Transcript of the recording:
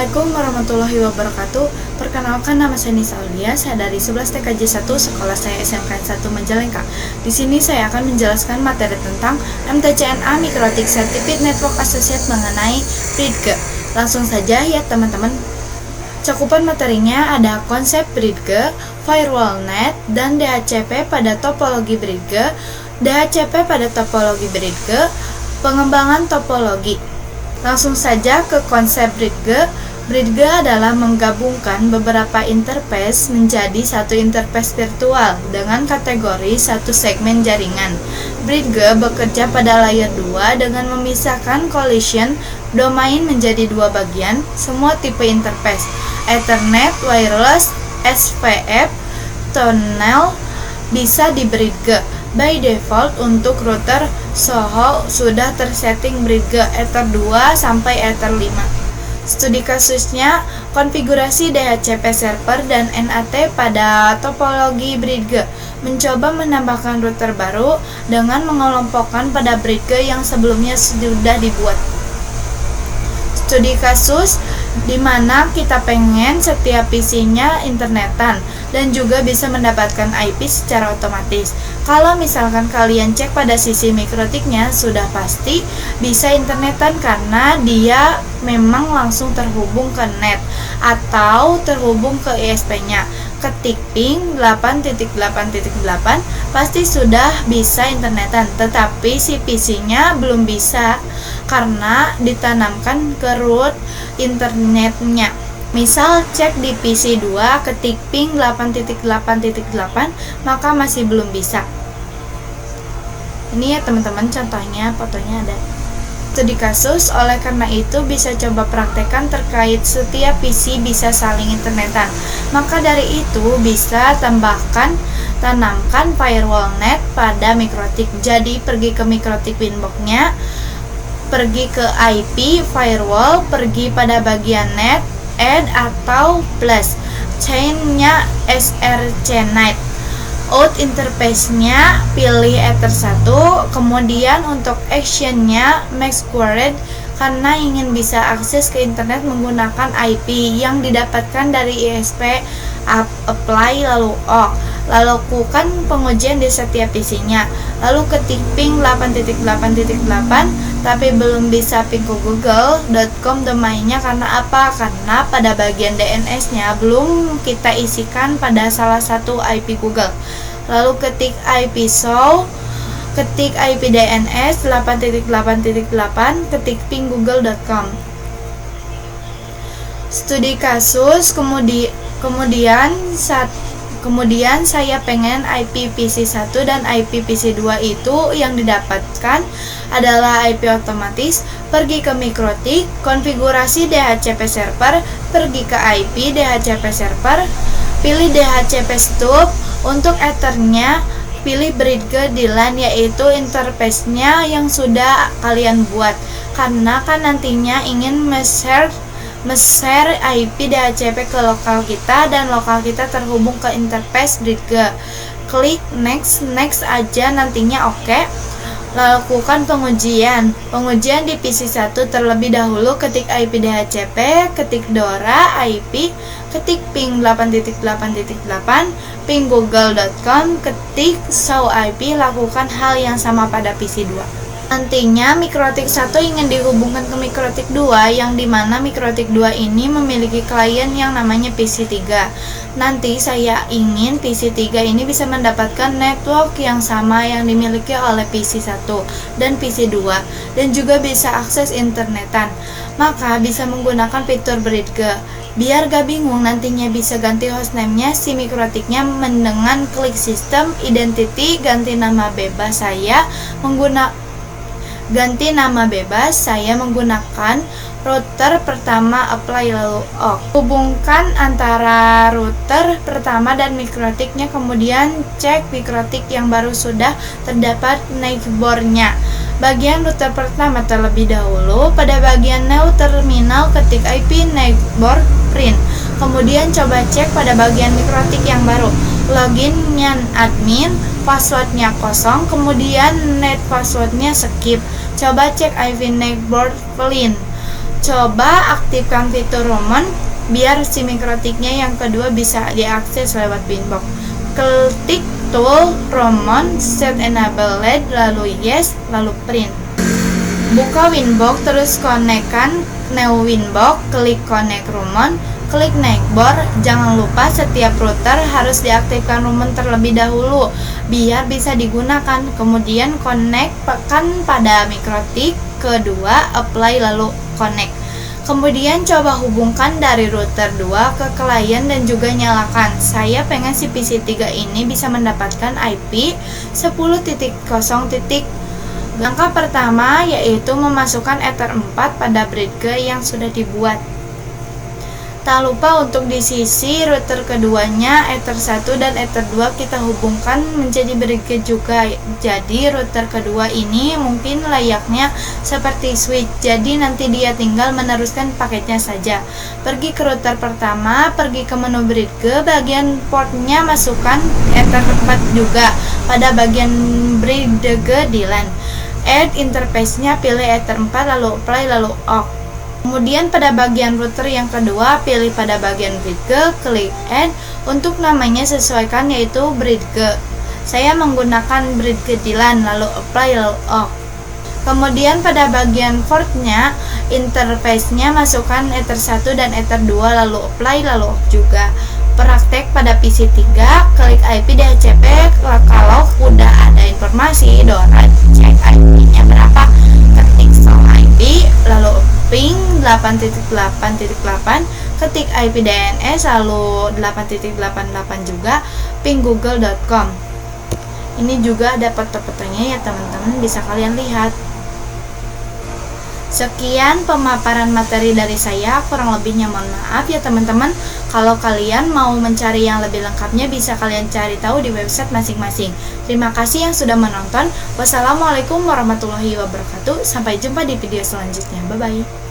Assalamualaikum warahmatullahi wabarakatuh. Perkenalkan, nama saya Nisa Aulia, saya dari 11 TKJ 1, sekolah saya SMK 1 Majalengka. Di sini saya akan menjelaskan materi tentang MTCNA Mikrotik Certificate Network Associate mengenai BridGE. Langsung saja ya teman-teman. Cakupan materinya ada konsep BridGE, firewall net, dan DHCP pada topologi BridGE, DHCP pada topologi BridGE, pengembangan topologi. Langsung saja ke konsep BridGE. BridGE adalah menggabungkan beberapa interface menjadi satu interface virtual dengan kategori satu segmen jaringan. BridGE bekerja pada layer 2 dengan memisahkan collision domain menjadi dua bagian, semua tipe interface, Ethernet, wireless, SPF, tunnel bisa di BridGE. By default untuk router Soho sudah tersetting BridGE Ether 2 sampai Ether 5. Studi kasusnya, konfigurasi DHCP server dan NAT pada topologi BridGE. Mencoba menambahkan router baru dengan mengelompokkan pada BridGE yang sebelumnya sudah dibuat. Studi kasus di mana kita pengen setiap PC-nya internetan dan juga bisa mendapatkan IP secara otomatis. Kalau misalkan kalian cek pada sisi mikrotiknya, sudah pasti bisa internetan karena dia memang langsung terhubung ke net atau terhubung ke ISP-nya. Ketik ping 8.8.8 pasti sudah bisa internetan, tetapi si PC-nya belum bisa karena ditanamkan ke root internetnya. Misal cek di PC 2 ketik ping 8.8.8 maka masih belum bisa. Ini ya teman-teman contohnya, fotonya ada. Studi kasus, oleh karena itu bisa coba praktekkan terkait setiap PC bisa saling internetan. Maka dari itu bisa tanamkan firewall net pada mikrotik. Jadi pergi ke mikrotik winbox-nya, pergi ke IP firewall, pergi pada bagian net, add atau plus, chain-nya SRC net, out interface-nya pilih Ether 1, kemudian untuk action-nya make squared karena ingin bisa akses ke internet menggunakan IP yang didapatkan dari ISP, apply lalu lakukan pengujian di setiap PC-nya, lalu ketik ping 8.8.8 tapi belum bisa ping ke google.com domainnya. Karena apa? Karena pada bagian DNS-nya belum kita isikan pada salah satu IP Google. Lalu ketik IP show, ketik IP DNS 8.8.8, ketik ping google.com. Studi kasus, kemudian saya pengen IP PC 1 dan IP PC 2 itu yang didapatkan adalah IP otomatis. Pergi ke mikrotik, konfigurasi DHCP server, pergi ke IP DHCP server, pilih DHCP stub. Untuk Ethernya pilih BridGE di LAN, yaitu interface-nya yang sudah kalian buat, karena kan nantinya ingin share IP DHCP ke lokal kita dan lokal kita terhubung ke interface BridGE. Klik next aja nantinya. Oke. Lakukan pengujian di PC 1 terlebih dahulu. Ketik IP DHCP, ketik DORA IP, ketik ping 8.8.8, ping google.com, ketik show IP. Lakukan hal yang sama pada PC 2. Nantinya mikrotik 1 ingin dihubungkan ke mikrotik 2, yang dimana mikrotik 2 ini memiliki klien yang namanya PC 3. Nanti saya ingin PC 3 ini bisa mendapatkan network yang sama yang dimiliki oleh PC 1 dan PC 2 dan juga bisa akses internetan. Maka bisa menggunakan fitur BridGE. Biar gak bingung nantinya bisa ganti hostname-nya si mikrotiknya dengan klik sistem identity, ganti nama bebas saya menggunakan router pertama, apply lalu hubungkan antara router pertama dan mikrotiknya, kemudian cek mikrotik yang baru sudah terdapat neighbor-nya. Bagian router pertama terlebih dahulu, pada bagian new terminal ketik IP neighbor print, kemudian coba cek pada bagian mikrotik yang baru, loginnya admin, passwordnya kosong, kemudian net passwordnya skip. Coba cek IP neighbor clean. Coba aktifkan fitur Roman biar si mikrotiknya yang kedua bisa diakses lewat Winbox. Klik tool Roman, set enable LED, lalu yes, lalu print. Buka Winbox, terus konekkan New Winbox, klik connect Roman, klik neighbor. Jangan lupa setiap router harus diaktifkan Roman terlebih dahulu biar bisa digunakan. Kemudian konekkan pada mikrotik kedua, apply lalu connect. Kemudian coba hubungkan dari router 2 ke klien dan juga nyalakan. Saya pengen si PC3 ini bisa mendapatkan IP 10.0. Langkah pertama yaitu memasukkan Ether 4 pada bridge yang sudah dibuat. Tak lupa untuk di sisi router keduanya, Ether 1 dan Ether 2 kita hubungkan menjadi bridge juga. Jadi router kedua ini mungkin layaknya seperti switch, jadi nanti dia tinggal meneruskan paketnya saja. Pergi ke router pertama, pergi ke menu bridge, bagian portnya masukkan Ether 4 juga. Pada bagian bridge di LAN, add interface-nya, pilih Ether 4 lalu apply lalu off. Kemudian pada bagian router yang kedua, pilih pada bagian bridge, klik add. Untuk namanya sesuaikan yaitu bridge. Saya menggunakan bridge di LAN, lalu apply lalu off. Kemudian pada bagian portnya, interface-nya masukkan Ether 1 dan Ether 2 lalu apply lalu off juga. Praktek pada PC3, klik IP DHCP. Kalau udah ada informasi, download, cek IP-nya berapa, ketik IP lalu ping 8.8.8, ketik IP DNS lalu 8.88 juga, ping google.com. Ini juga ada foto-fotonya ya teman-teman, bisa kalian lihat. Sekian pemaparan materi dari saya, kurang lebihnya mohon maaf ya teman-teman. Kalau kalian mau mencari yang lebih lengkapnya bisa kalian cari tahu di website masing-masing. Terima kasih yang sudah menonton. Wassalamualaikum warahmatullahi wabarakatuh. Sampai jumpa di video selanjutnya. Bye bye.